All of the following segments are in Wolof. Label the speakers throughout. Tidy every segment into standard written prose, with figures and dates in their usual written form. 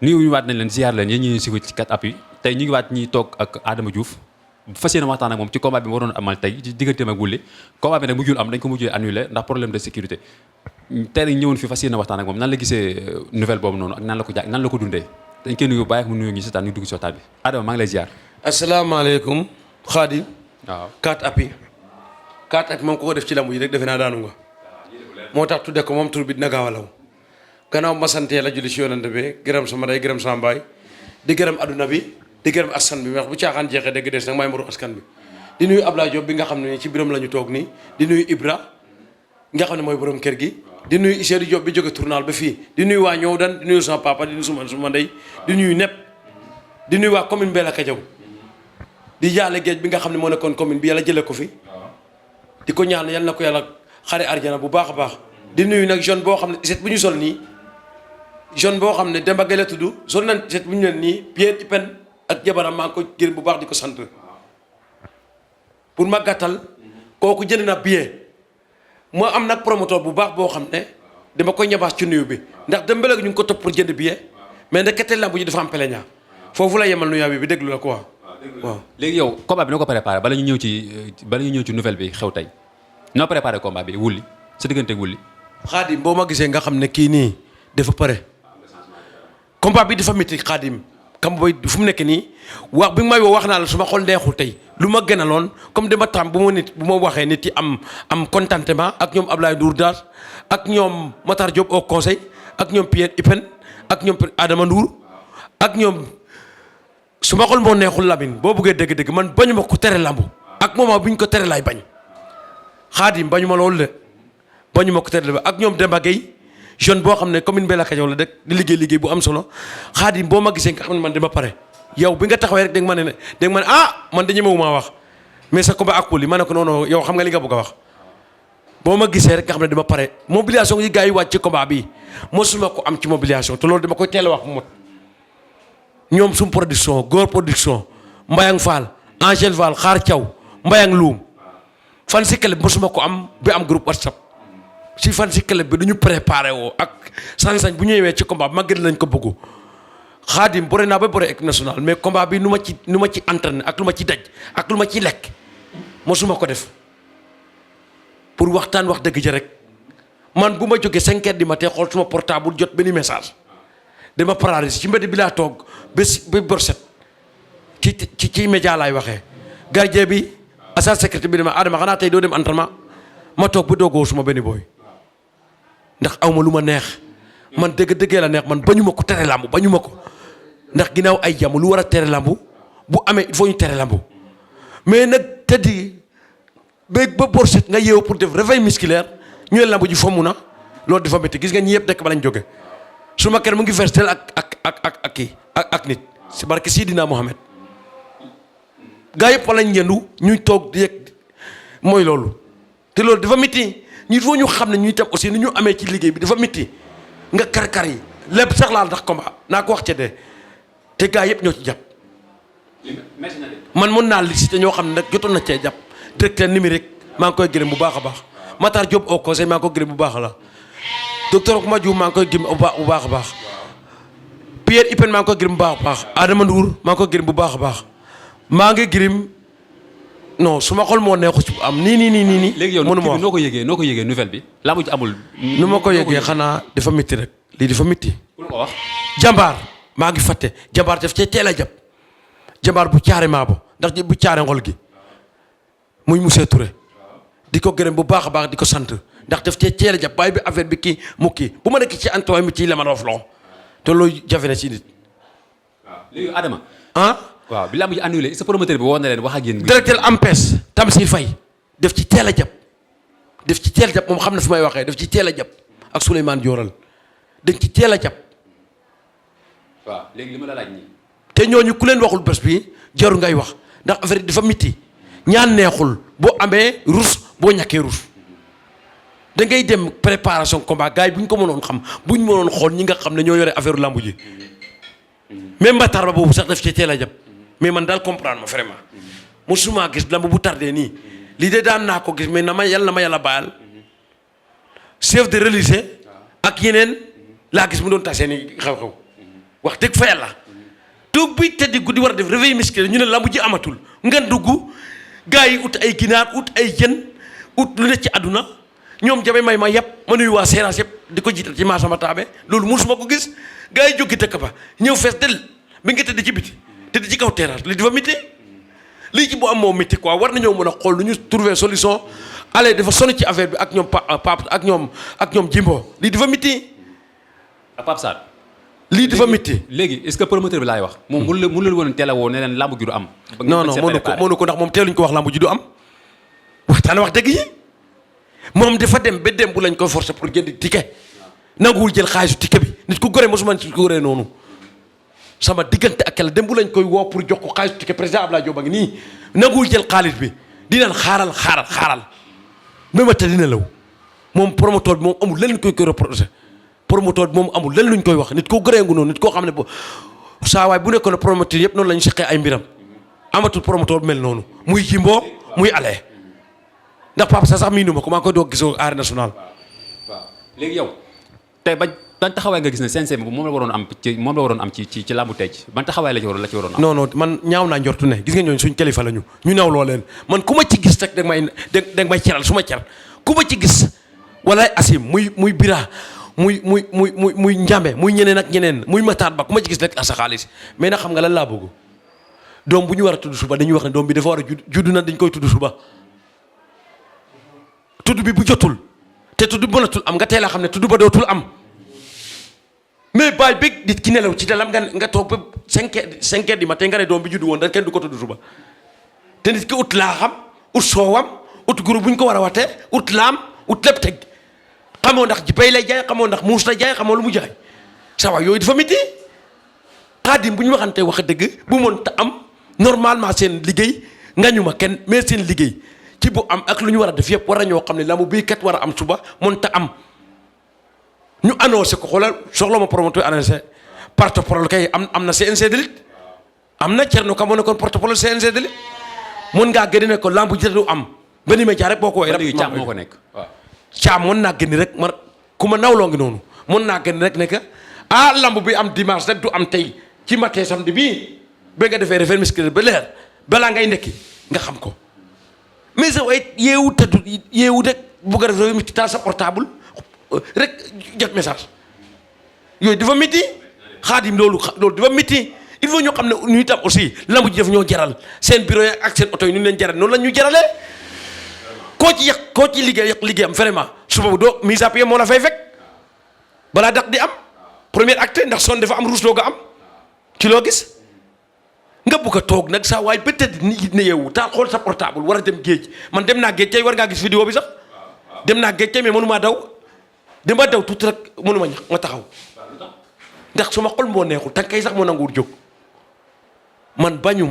Speaker 1: nuyu waat nañ leen ziar leen yéen ñi si ci 4appuis tey ñu ngi waat ñi toog ak Adama Diouf fas yéene waxtaan ak moom ci combat bi mu waroon amal tey ci digganteem ak Wouly combat bi nag mujjul am dañ ko mujjee annulé ndax problème de sécurité tey nag ñëwoon fi fas yéene waxtaan ak moom nan la gisee nouvelle boobu noonu ak nan la ko dundee dañ koy nuyu bàyyi ak mu nuyu ngi seetaan ñu dugg si waxtaan bi Adama maa ngi lay ziar.
Speaker 2: asalaamaaleykum Khadim.
Speaker 1: waaw
Speaker 2: 4appuis 4appuis moom ko def ci lamb yi rek defe naa daanu nga moo tax tudde ko moom tur bi dina gaaw a law gannaaw ma sant Yàlla julli ci yonent bi gërëm sama day gërëm sama baay di gërëm adduna bi di gërëm askan bi wax bu caaxaan jeexee dëgg des nag maay mbaru askan bi di nuyu Ablaye Diop bi nga xam ne ci biram la ñu toog nii di nuyu Ibra nga xam ne mooy borom kër gi di nuyu Isseydou Diop bi jóge tournal ba fii di nuyu waa ñëw dan di nuyu sama papa di nuyu suma ndey di nuyu nepp di nuyu waa commune Mbella Kadiaw di jaale géej bi nga xam ne moo nekkoon commune bi yàlla jëlee ko fi di ko ñaan yal na ko yàlla xare arjana bu baax a baax di nuyu nag jeune boo xam ne set bu ñu sol nii jeune boo xam ne Demba Gueye la tudd sol nañ set bu ñu leen nii Pierre Ipen ak jabaram maa ngi ko gërëm bu baax di ko sant pour ma gàttal kooku jënd na billet moo am nag promoteur bu baax boo xam ne dama koy ñabaas ci nuyu bi ndax Demba léegi ñu ngi ko topp pour jënd billet mais ndekete lamb ji dafa am peleña foofu la yemal nuyaa bi déglu la quoi waaw.
Speaker 1: léegi yow combat bi noo ko préparé bala ñu ñëw ci nouvelle bi xew tey noo préparé combat bi Wouly sa diggante ak Wouly.
Speaker 2: Xaadim boo ma gisee nga xam ne kii nii dafa pare combat bi dafa métti Xaadim kam boy fu mu nekk nii wax bi may woo wax naa la su ma xol neexul tey lu ma gënaloon comme dama tam bu ma waxee nit yi am contentement ak ñoom Ablaye Ndour Daas ak ñoom Matar Diop au conseil ak ñoom Pierre Ipen ak ñoom Adama Ndour ak ñoom su ma xol moo neexul Lamine boo buggee dëgg-dëgg man bañu ma ko tere lambu ak moment bu ñu ko tere laay bañ Xaadim bañu ma loolu de bañu ma ko tere ak ñoom Demba Gueye jeune boo xam ne commune Mbella Kadiaw la dëkk di liggéey bu am solo Xaadim boo ma gisee nga xam ne man dama pare yow bi nga taxawee rek da nga ma ne ah man dañu ñemewuma wax mais sa combat ak Wouly ma ne ko non yow xam nga li nga bëgg a wax boo ma gisee rek nga xam ne dama pare mobilisation yi gars yi wàcc ci combat bi mosuma ko am ci mobilisation te loolu dama koy teel a wax mu mot ñoom sum production góor production Mbayang Fall Angèle Fall Xaar Thiaw Mbayang Loum fan si club mosuma ko am bi am groupe WhatsApp si fan si club bi du ñu préparé woo ak sañ-sañ bu ñëwee ci combat ma gën lañ ko bëggu Xaadim bëre naa ba bëre équipe nationale mais combat bi nu ma ci entraîné ak lu ma ci daj ak lu ma ci lekk mosuma ko def pour waxtaan wax dëgg ja rek man bu ma jógee 5 heures du matin xool suma portable jot benn message dama paralysé ci mbedd bi laa toog ba borset ci média laay waxee gardien bi agent sécurité bi dama Adama xanaa tey doo dem entraînement ma toog ba doogoo suma benn booy ndax awma lu ma neex man dëgg-dëggee la neex man bañu ma ko tere lambu bañu ma ko ndax ginnaaw ay jàmm lu war a tere lambu bu amee il faut ñu tere lambu mais nag tëddi ba borset nga yeewu pour def réveil musculaire ñu ne lambu ji fomm na loolu dafa métti gis nga ñi yëpp dëkk ba lañ jóge su ma kër mu ngi versel ak nit si barke Sidina Mohamed gaa yëpp fa lañ ñendu ñuy toog di yegg mooy loolu te loolu dafa métti ñu foo ñu xam ne ñuy tam aussi ni ñu amee ci liggéey bi dafa métti nga kar yi lépp sax laal ndax combat naa ko wax ca dee te gaa yëpp ñoo ci jàpp man mën naa li te ñoo xam ne nag jotoon na cee jàpp directeur numérique maa ngi koy gërëm bu baax a baax Matar Diop au conseil maa ngi koy gërëm bu baax la docteur Oumar Diouf maa ngi koy gërëm bu baax a baax Pierre Ipen maa ngi koy gërëm bu baax a baax Adama Ndour maa ngi koy gërëm bu baax a baax maa ngi gërëm non su ma xol moo neexu ci am nii.
Speaker 1: léegi yow noo ko yëgee nouvelle bi. laa mu ci amul.
Speaker 2: nu ma ko yëgee xanaa dafa métti rek lii dafa métti.
Speaker 1: ku la ko wax.
Speaker 2: jàmbaar maa ngi fàtte jàmbaar daf cee teel a jàpp jàmbaar bu caare maabo ndax bu caare ngol gi muy monsieur Touré di ko gërëm bu baax a baax di ko sant ndax daf cee teel a jàpp waaye bi affaire bi kii mu kii bu ma nekk ci antoine mi ci la ma roof loxo te loolu jafe na ci nit.
Speaker 1: waaw léegi Adama.
Speaker 2: waaw
Speaker 1: bi laa mujj annulé sa promoteur bi woo na leen wax ak yéen.
Speaker 2: directeur AMPES Tamsir Faye def ci teel a jàpp moom xam na fi may waxee def ci teel a jàpp ak Souleymane Dioral dañ ci teel a jàpp.
Speaker 1: waaw léegi li ma la laaj nii.
Speaker 2: te ñooñu ku leen waxul bés bi jarul ngay wax ndax affaire dafa mitti ñaan neexul boo amee rus boo ñàkkee rus da ngay dem préparation combat gars yi bu ñu ko mënoon xam bu ñu mënoon xool ñi nga xam ne ñoo yore affaire lambu ji même Matar ba boobu sax daf ci teel a jàpp. mais man daal comprendre ma vraiment mosuma gis lamb bu tardé nii lii de daan naa ko gis mais na ma yàlla baal chef de religieux ak yeneen laa gis mu doon tasee ni xew-xew wax dëgg fa yàlla toog bi tëddi guddi war a def réveil musculaire ñu ne lamb ji amatul nga dugg gars yi ut ay ginaar ut ay jën ut lu ne ci àdduna ñoom jabe may ma yëpp ma nuyu waa Seras yëpp di ko jiital ci maasama taabe loolu musuma ko gis gars yi jóggi dëkk ba ñëw fees del bi nga tëdd ci biti tëdd ci kaw terrasse li dafa métti lii ci bu am moo métti quoi war nañoo mën a xool lu ñu trouver solution allez dafa sonn ci affaire bi ak ñoom Pape ak ñoom Jimbo lii dafa métti
Speaker 1: ak Pape Sarr
Speaker 2: lii dafa métti
Speaker 1: léegi est-ce que promoteur bi laay wax moom mënu leen woon teel a woo ne leen lamb gi du am
Speaker 2: non mënu ko ndax moom teeluñ ko wax lamb ji du am waxtaan wax dëgg yi moom dafa dem ba dem bu lañ koy forcer pour jënd ticket nanguwul jël xaalisu ticket bi nit ku gore mosuma ci ko goree noonu sama diggante ak la dem bu lañ koy woo pour jox ko xaalisu ticket président Abdoulaye Diop a ngi nii nanguwul jël xaalis bi dinaan xaaral même te dina law moom promoteur bi moom amul lenn koy reproché promoteur bi moom amul lenn luñ koy wax nit koo gëree ngu noonu nit koo xam ne saa waay bu nekkoon ne promoteur yëpp noonu la ñu seqee ay mbiram amatul promoteur bi mel noonu muy Jimbo muy ale ndax Pape sax miinu ma ko maa ngi koy doog gisoo arène nationale.
Speaker 1: waaw léegi yow tey ban taxawaay nga gis ne CNG moom la waroon am ci làmbu tey ban taxawaay la ci waroon am.
Speaker 2: non man ñaaw naa njortu ne gis nga ñooñu suñ kilifa la ñu naw loo leen man ku ma ci gis rek da may ceral su ma cer ku ma ci gis wala Asim muy Bira muy Njambe muy ñeneen ak ñeneen muy Matar Ba ku ma ci gis rek sa xaalis mais nag xam nga lan laa bëgg doom bu ñu war a tudd suba dañuy wax ne doom bi dafa war a judd na dañ koy tudd suba. tudd bi bu jotul te tudd mënatul am nga teel a xam ne tudd ba dootul am mais baay bëgg nit ki nelaw ci dalam nga toog ba 5 heures du matin nga ne doom bi juddu woon da kenn du ko tudd suba te nit ki ut laa xam ut soowam ut groupe bu ñu ko war a watee ut laam ut lépp teg xamoo ndax ji bay lay jaay xamoo ndax muus la jaay xamoo lu mu jaay sa waay yooyu dafa métti Xaadim bu ñu waxante wax dëgg bu mën ta am normalement seen liggéey nga ñu ma kenn mais seen liggéey ci bu am ak lu ñu war a def yëpp war a ñoo xam ne lambu bii kat war a am suba mënta am ñu annoncé ko xoolal soxla ma promoteur annoncé porte-parole kay am na CNG de lutte am na Thierno Ka moo nekkoon porte-parole CNG de lutte mën ngaa gën ne ko lambu ji du am benn média rek boo ko woowee.
Speaker 1: Caam moo ko nekk waaw.
Speaker 2: Caam mën naa gën rek man ku ma nawloo ngi noonu mën naa gën rek ne que lambu bi am dimanche rek du am tey ci matin samedi bii ba nga defee référé musculaire ba leer balaa ngay ndekki nga xam ko. mais sa waay yeewu rek bugg a def ci taal sa portable rek jot message yooyu dafa métti Xaadim loolu dafa métti il faut ñoo xam ne ñu itam aussi lambu ji daf ñoo jaral seen bureau yi ak seen oto yi ñu leen jaral noonu la ñu jaralee koo ci liggéeyam vraiment suba bu doo mise à pied moo la fay fekk balaa dax di am premier acte ndax son dafa am ruusloo nga am ci loo gis nga bugg a toog nag saa waay ba tëdd nit ne yeewu taal xool sa portable war a dem géej man dem naa géej tey war ngaa gis vidéo bi sax dem naa géej tey mais mënumaa daw dama daw tuuti rek mënuma ñax ma taxaw ndax suma xol moo neexul tànkay sax moo nanguwul jóg man bañu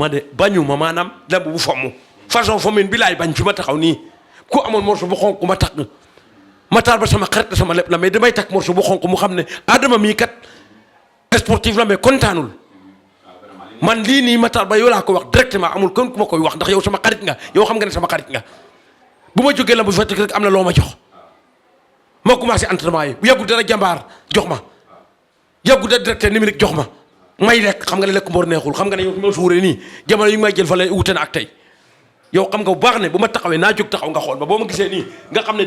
Speaker 2: ma maanaam lamb bu fomm façon fommine bi laay bañ fi ma taxaw nii ku amoon morceau bu xonk ma takk ma taal ba sama xarit sama lépp la mais damay takk morceau bu xonk mu xam ne Adama mii kat sportif la mais kontaanul man lii nii Matar Ba yow laa ko wax directement amul kon ku ma koy wax ndax yow sama xarit nga yow xam nga ne sama xarit nga bu ma jógee la bu fekk rek am na loo ma jox ma commencé entraînement yi bu yàggul dara jàmbaar jox ma yàggul dara directeur numérique jox ma may lekk xam nga ne lekk mboor neexul xam nga ne yow ma suuree nii jamono yi may jël fa lay wute na ak tey yow xam nga bu baax ne bu ma taxawee naa jóg taxaw nga xool ba boo ma gisee nii nga xam ne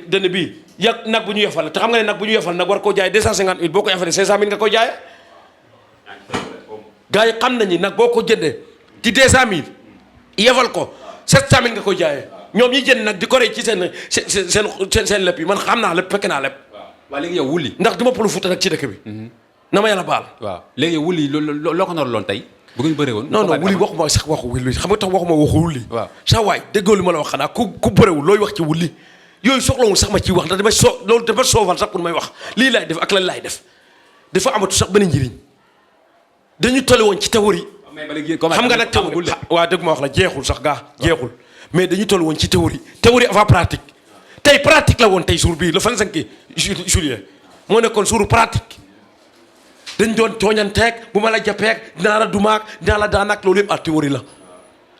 Speaker 2: dënn bii yàgg nag bu ñu yefal te xam nga ne nag bu ñu yefal nag war koo jaay 250 000 boo ko yefalee 500 000 nga koy jaayee gars yi xam nañu nag boo ko jëndee ci 200 000 yefal ko 700 000 nga koy jaayee ñoom ñi jënd nag di ko rey ci seen lépp yi man xam naa lépp fekk naa lépp.
Speaker 1: waaw léegi yow wulli
Speaker 2: ndax du ma pël Fuuta nag ci dëkk bi. na ma yàlla baal.
Speaker 1: waaw léegi yow wulli loo ko naraloon tey bu ngeen bëree woon.
Speaker 2: non wulli waxuma sax waxu wulli xam nga tax waxuma waxu wulli.
Speaker 1: waaw
Speaker 2: sa waay déggoo li ma la wax xanaa ku bëreewul looy wax ci wulli yooyu soxlawul sax ma ciy wax ndax loolu dafa soofal sax pour may wax lii laay def ak lan laay def dafa amatu sax benn njëriñ dañu tollu woon ci théorie. xam nga nag théorie waaw dëgg ma wax la jeexul sax gaa jeexul mais dañu toll woon ci théorie avant pratique tey pratique la woon tey jour bii le 25 juillet moo nekkoon jour pratique dañ doon tooñanteeg bu ma la jàppeeg dinaa la dumaak dinaa la daanaak loolu yëpp à théorie la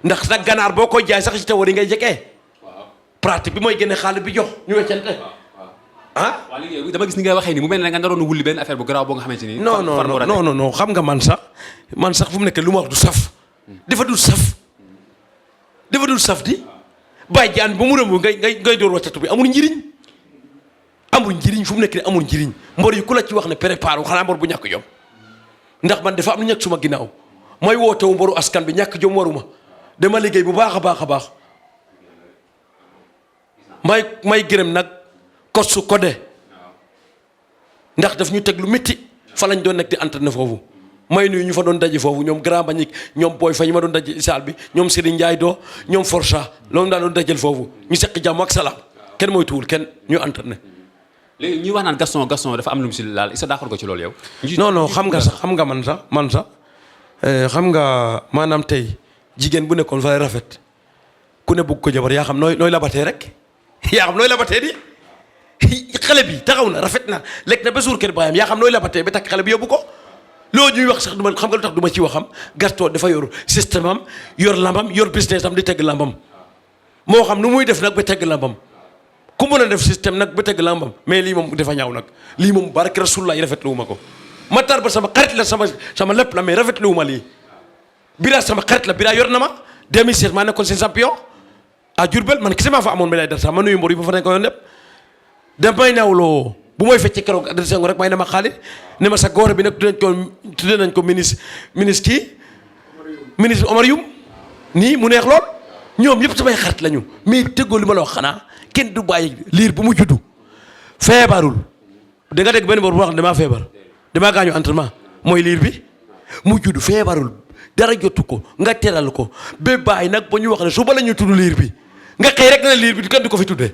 Speaker 2: ndax nag ganaar boo koy jaay sax ci théorie ngay jëkkee pratique bi mooy génne xaalis bi jox ñu weccante ah.
Speaker 1: waaw léegi dama gis ni ngay waxee ni mu mel ne nga naroon wulli benn affaire bu garaaw boo nga xamante ni.
Speaker 2: non xam nga man sax fu mu nekk lu ma wax du saf. dafa dul saf di bàyyi jaan ba mu rëmb ngay door waccatu bi amul njëriñ fu mu nekk nii amul njëriñ mbor yi ku la ci wax ne préparé xanaa mbor bu ñàkk jom ndax man dafa am lu ñàkk suma ginnaaw mooy woote wu mboru askan bi ñàkk jom waruma dama liggéey bu baax a baax may gërëm nag kos su codé ndax daf ñu teg lu métti fa lañ doon nekk di entraîné foofu may nuyu ñu fa doon daje foofu ñoom grand bañik ñoom booy fa ñu ma doon daje saal bi ñoom Serigne Ndiaye doo ñoom Força loolu daa doon dajal foofu ñu seq jàmm ak salaam kenn mooy tuwul kenn ñu entraîné.
Speaker 1: léegi ñuy wax naan Gaston dafa am lu mu si laal est-ce que d'accord ko ci loolu yow.
Speaker 2: non xam nga man sax xam nga maanaam tey jigéen bu nekkoon fa rafet ku ne bëgg ko jabar yaa xam nooy labatee rek yaa xam nooy labatee di xale bi taxaw na rafet na lekk na ba suur kër baayam yaa xam nooy labatee ba takk xale bi yóbbu ko loolu ñuy wax sax du ma xam nga lu tax du ma ci waxam Gaston dafa yor système am yor lambam yor business am di tegg lambam moo xam nu muy def nag ba tegg lambam ku mën a def système nag ba tegg lambam mais lii moom dafa ñaaw nag lii moom barke Rasulullah rafetlu wu ma ko Matar Ba sama xarit la sama lépp la mais rafetlu wu ma lii Bira sama xarit la Bira yor na ma 2016 maa nekkoon seen champion à Diourbel man kese maa fa amoon médaille d'or sax ma nuyu mbor yi ba fa nekkoon lépp damay nawloo bu may fecce keroog adressé ngo rek may ne ma xaalis ne ma sa góor bi nag tuddee nañ ko ministre Omar Youm nii mu neex lool ñoom ñëpp samay xarit lañu mais tëggoo li ma la wax xanaa kenn du bàyyi liir bu mu juddu feebarul da nga dégg benn bor bu wax ne damaa feebar damaa gaañu entraînement mooy liir bi mu juddu feebarul dara jotu ko nga teral ko ba bàyyi nag ba ñu wax ne suba la ñu tudd liir bi nga xëy rek na liir bi kenn du ko fi tuddee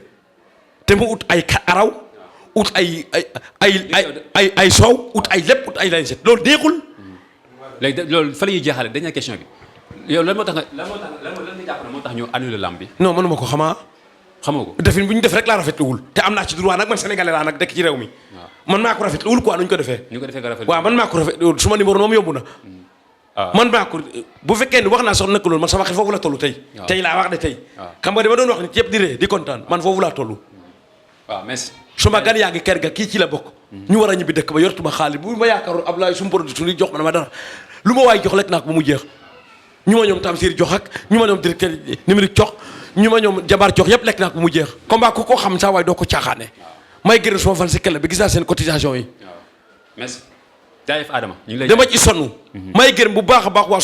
Speaker 2: te mu ut ay araw ut ay soow ut ay lépp ut ay lañ set loolu neexul.
Speaker 1: léegi loolu fa la ñuy jeexale dernière question bi yow lan moo tax nga jàpp ne moo tax ñu annulé lamb bi.
Speaker 2: non mënuma ko xamoo ko. defin bu ñu def rek laa rafetluwul te am naa ci droit nag man sénégalais laa nag dëkk ci réew mi. man maa ko rafetluwul quoi nu ñu ko defee. waaw man maa ko rafetluwul suma numéro moom yóbbu na. man maa ko bu fekkee ni wax naa sax nekk loolu man sama xel foofu la toll tey. tey laa wax de tey. xam nga dama doon wax ni yëpp di ree di kontaan man foofu laa toll.
Speaker 1: waaw merci.
Speaker 2: suma gan yaa ngi kër ga kii ci la bokk. ñu war a ñibbi dëkk ba yortuma xaalis bu ma yaakaaroon Abdoulaye suma production li jox ma dara lu ma waay jox lekk naa ko ba mu jeex ñu ma ñoom Tamsir jox ak ñu ma ñoom directeur numérique jox ñu ma ñoom jabar jox yëpp lekk naa ko ba mu jeex combat ku ko xam saa waaye doo ko caaxaane may gërëm suma fan si kele bi gis naa seen cotisation yi.
Speaker 1: merci jaajëf Adama ñu ngi lay
Speaker 2: dama ci sonn may gërëm bu baax a baax waa